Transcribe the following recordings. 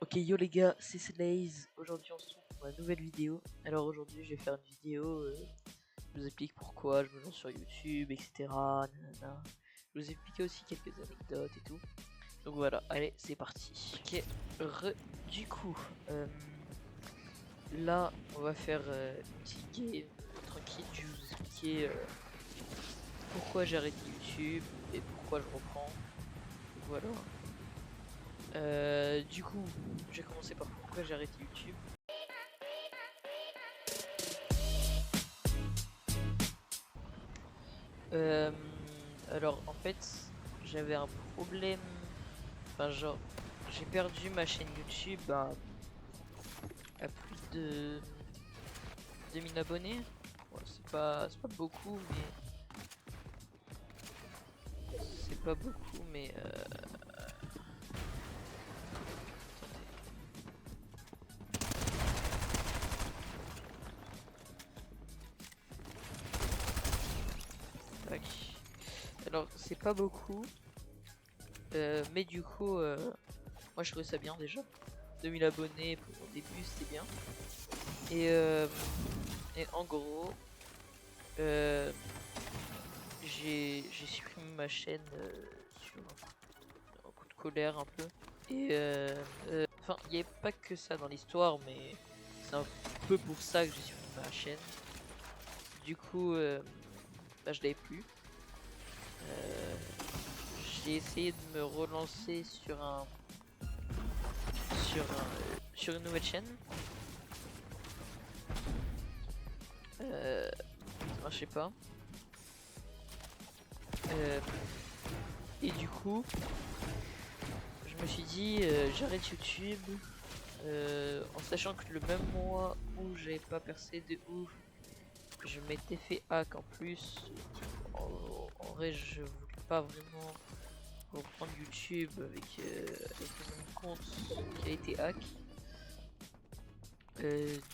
Ok, yo les gars, c'est Slaze. Aujourd'hui on se retrouve pour une nouvelle vidéo. Alors aujourd'hui je vais faire une vidéo, je vous explique pourquoi je me lance sur YouTube, etc. Nanana. Je vous explique aussi quelques anecdotes et tout. Donc voilà, allez c'est parti. Ok, du coup, là on va faire une petite game tranquille. Je vais vous expliquer pourquoi j'ai arrêté YouTube et pourquoi je reprends. Donc voilà. Du coup, j'ai commencé par pourquoi j'ai arrêté YouTube. Alors en fait, j'avais un problème. Enfin, genre, j'ai perdu ma chaîne YouTube à plus de 2000 abonnés. Ouais, c'est pas beaucoup, mais c'est pas beaucoup, mais tac. Alors c'est pas beaucoup, mais du coup, moi je trouvais ça bien déjà. 2000 abonnés pour mon début, c'était bien. Et, euh, et en gros, j'ai supprimé ma chaîne sur un coup de colère un peu. Et enfin, il n'y avait pas que ça dans l'histoire, mais c'est un peu pour ça que j'ai supprimé ma chaîne. Du coup, bah, je l'avais plus. Euh, j'ai essayé de me relancer sur une nouvelle chaîne. Ça marchait pas. Et du coup, je me suis dit, j'arrête YouTube. En sachant que le même mois où j'avais pas percé de ouf, je m'étais fait hack en plus. En vrai, je voulais pas vraiment reprendre YouTube avec mon compte qui a été hack.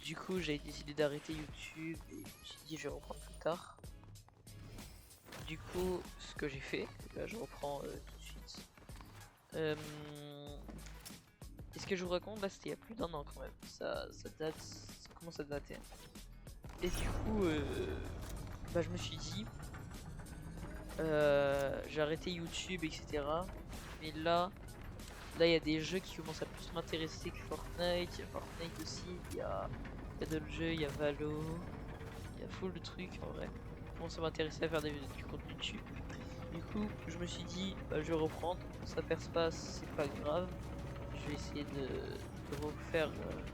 Du coup, j'avais décidé d'arrêter YouTube et je me suis dit je vais reprendre plus tard. Du coup, ce que j'ai fait, là je reprends tout de suite. Et ce que je vous raconte là, c'était il y a plus d'un an quand même. Ça date, ça commence à dater. Et du coup, bah, je me suis dit, j'ai arrêté YouTube, etc. Mais là, il y a des jeux qui commencent à plus m'intéresser que Fortnite. Il y a Fortnite aussi, il y a d'autres jeux, il y a Valo, il y a full de trucs en vrai. Je commence à m'intéresser à faire du contenu dessus. Du coup, je me suis dit, bah, je vais reprendre. Ça perce pas, c'est pas grave. Je vais essayer de refaire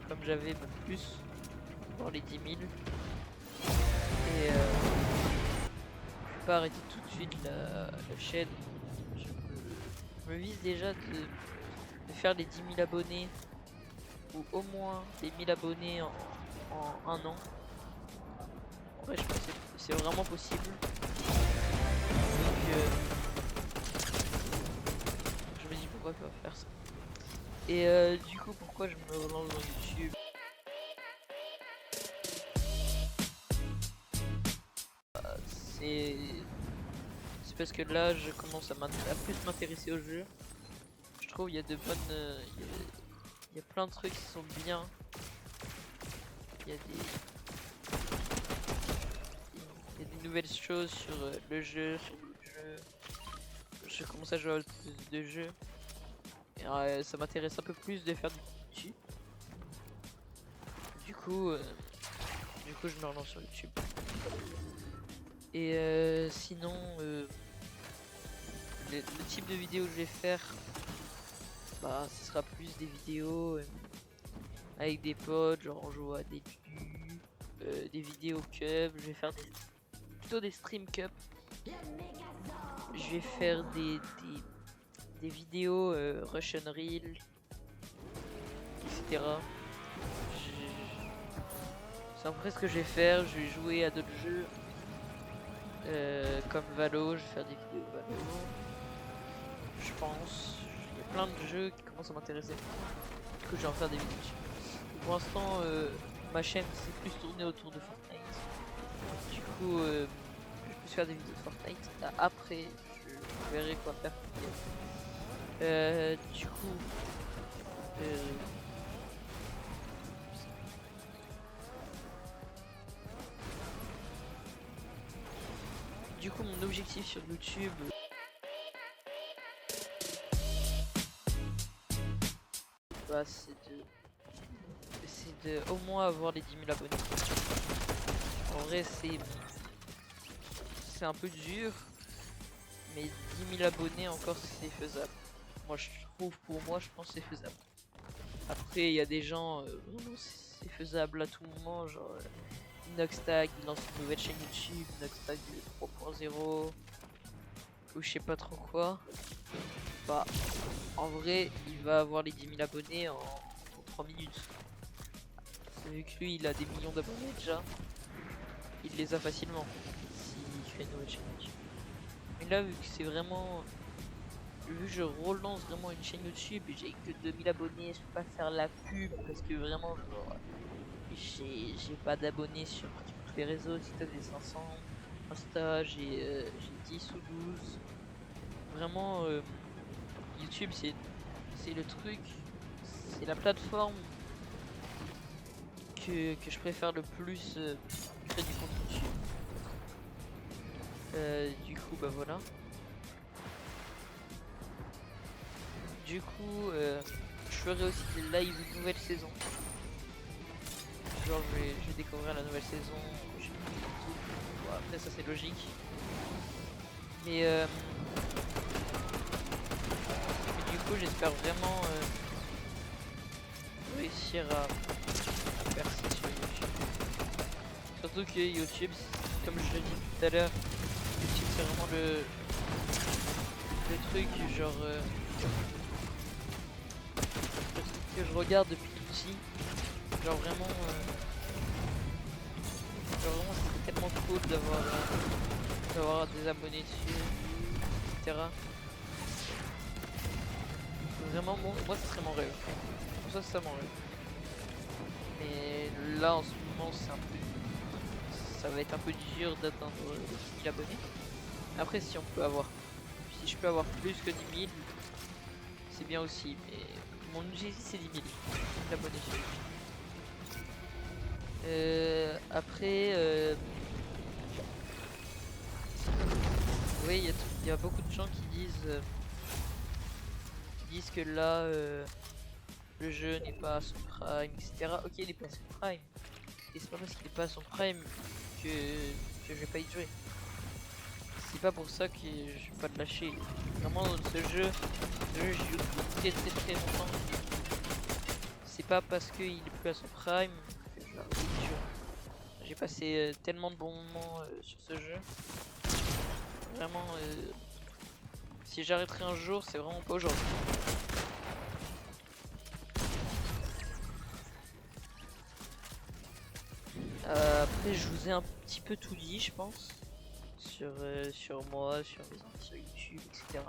comme j'avais, même plus, dans les 10 000. Et je vais pas arrêter tout de suite la chaîne. Je me vise déjà de faire les 10 000 abonnés, ou au moins les 1000 abonnés en un an. En vrai, je pense que c'est vraiment possible. Donc, je me dis pourquoi pas faire ça. Et du coup, pourquoi je me relance dans YouTube? C'est c'est parce que là, je commence à plus m'intéresser au jeu. Je trouve il y a de bonnes, il y a plein de trucs qui sont bien. Il y a des nouvelles choses sur le jeu, sur le jeu. Je commence à jouer à plus de jeux. Et ça m'intéresse un peu plus de faire du YouTube. Du coup, je me relance sur YouTube. Et sinon, le type de vidéo que je vais faire, bah, ce sera plus des vidéos avec des potes, genre on joue à des vidéos cup. Je vais faire plutôt des stream cup. Je vais faire des vidéos Russian Reel, etc. C'est à peu près ce que je vais faire. Je vais jouer à d'autres jeux comme Valo. Je vais faire des vidéos Valo. Je pense. Il y a plein de jeux qui commencent à m'intéresser. Du coup, je vais en faire des vidéos. Pour l'instant, ma chaîne s'est plus tournée autour de Fortnite. Du coup, je vais plus faire des vidéos de Fortnite. Là, après, je verrai quoi faire. Du coup, du coup, mon objectif sur YouTube, bah, c'est de au moins avoir les 10 000 abonnés. En vrai, c'est un peu dur, mais 10 000 abonnés encore, c'est faisable. Moi, je trouve, pour moi, je pense que c'est faisable. Après, il y a des gens, vraiment, c'est faisable à tout moment, genre Noxtag, il lance une nouvelle chaîne YouTube, Noxtag 3.0, ou je sais pas trop quoi. Bah, en vrai, il va avoir les 10 000 abonnés en 3 minutes. Vu que lui, il a des millions d'abonnés déjà, il les a facilement s'il fait une nouvelle chaîne YouTube. Mais là, vu que c'est vraiment. Vu que je relance vraiment une chaîne YouTube et j'ai que 2000 abonnés, je peux pas faire la pub parce que vraiment, genre, j'ai pas d'abonnés sur tous les réseaux. TikTok j'ai 500, Insta j'ai 10 ou 12. Vraiment, YouTube c'est le truc, c'est la plateforme que je préfère le plus créer du contenu dessus. Du coup, bah voilà. Du coup, je ferai aussi des lives une nouvelle saison. Genre, je vais découvrir la nouvelle saison. Bon, après, ça c'est logique. Mais, du coup, j'espère vraiment réussir à percer sur YouTube. Surtout que YouTube, comme je l'ai dit tout à l'heure, YouTube c'est vraiment le truc, genre. Le truc que je regarde depuis petit. Genre vraiment. C'est tellement cool d'avoir des abonnés dessus, etc. Vraiment, moi, ça serait mon rêve. Pour ça, c'est ça mon rêve. Mais là, en ce moment, ça va être un peu dur d'atteindre les 10 000 abonnés. Après, si je peux avoir plus que 10 000, c'est bien aussi. Mais mon objectif, c'est 10 000 abonnés sur YouTube. Après, oui, il y a beaucoup de gens qui disent que là, le jeu n'est pas à son prime, etc. Ok, il n'est pas à son prime. Et c'est pas parce qu'il n'est pas à son prime que je vais pas y jouer. C'est pas pour ça que je vais pas le lâcher. Vraiment, ce jeu j'y joue très très très longtemps. C'est pas parce qu'il est plus à son prime que je vais arrêter d'y jouer. J'ai passé tellement de bons moments sur ce jeu. Vraiment, si j'arrêterai un jour, c'est vraiment pas aujourd'hui. Après, je vous ai un petit peu tout dit, je pense, sur moi, sur mes amis sur YouTube, etc.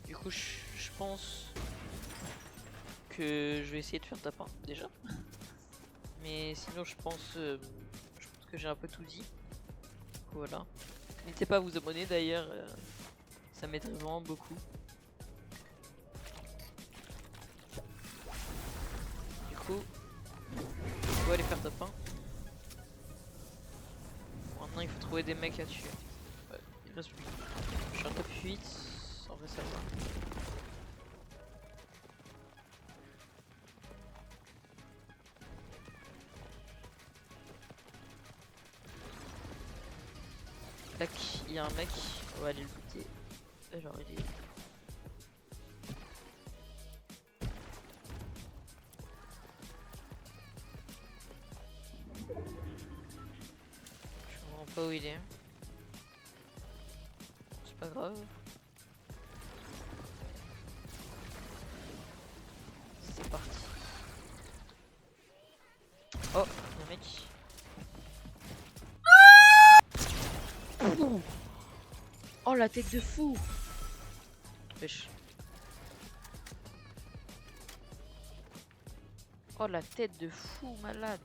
Du coup, je pense que je vais essayer de faire tapin déjà. Mais sinon, je pense que j'ai un peu tout dit. Voilà. N'hésitez pas à vous abonner d'ailleurs, ça m'aiderait vraiment beaucoup. Du coup, on va aller faire top 1. Maintenant, il faut trouver des mecs à tuer. Ouais, il reste plus. Je suis en top 8, en vrai ça va. Tac, il y a un mec, on va aller le buter. Alors il est... Je comprends pas où il est. C'est pas grave. C'est parti. Oh, il y a un mec. Oh la tête de fou. Wesh. Oh la tête de fou malade.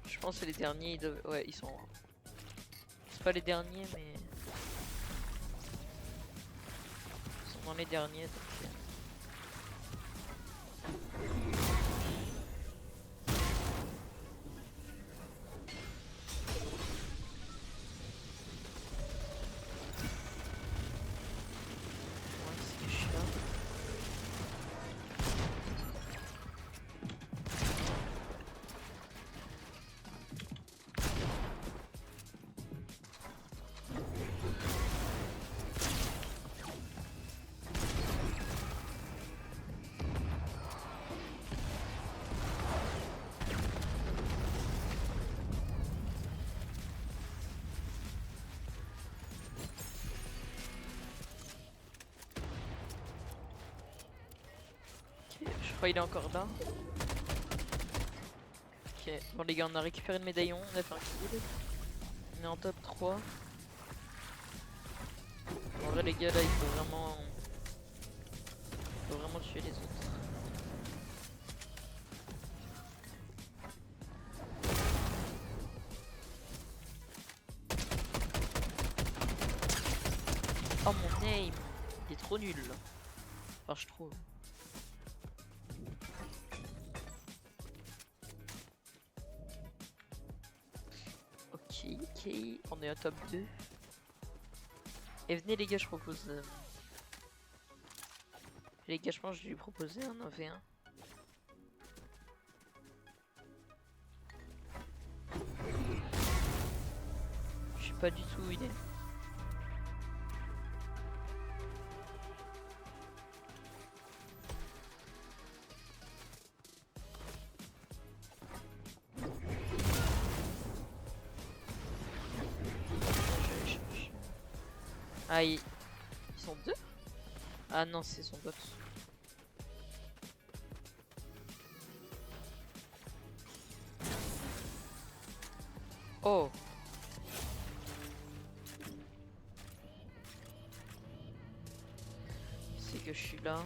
Je pense que les derniers, ouais, ils sont Pas les derniers, mais ils sont dans les derniers. Donc, ouais, c'est que je suis là. Ok, je crois qu'il est encore là. Ok, bon les gars, on a récupéré le médaillon, on a fait un kill. On est en top 3. En vrai les gars, là il faut vraiment tuer les autres. Oh mon aim, il est trop nul. Enfin je trouve. Ok, ok, on est au top 2. Et venez les gars, je propose... Les gars, je pense que je vais lui proposer un 1v1. Je sais pas du tout où il est. Ah, ils sont deux? Ah non, c'est son bot. Oh! C'est que je suis là.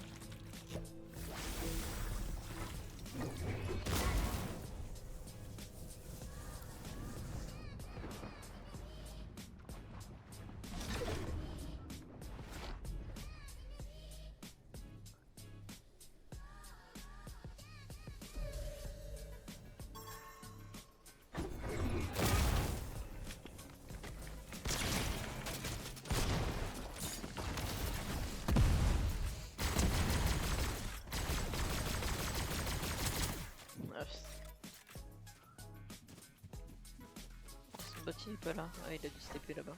Ah, son bot il est pas là. Ah, il a dû se taper là-bas.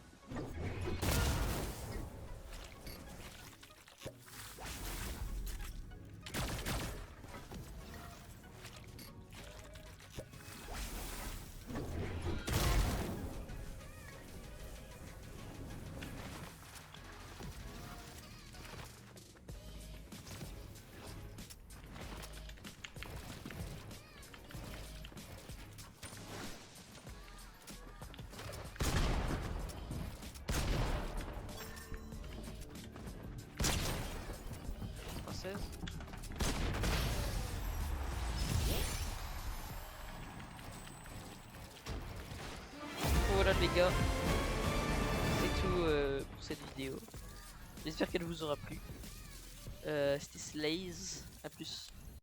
Française. Voilà les gars, c'est tout pour cette vidéo. J'espère qu'elle vous aura plu. C'était Slays, à plus.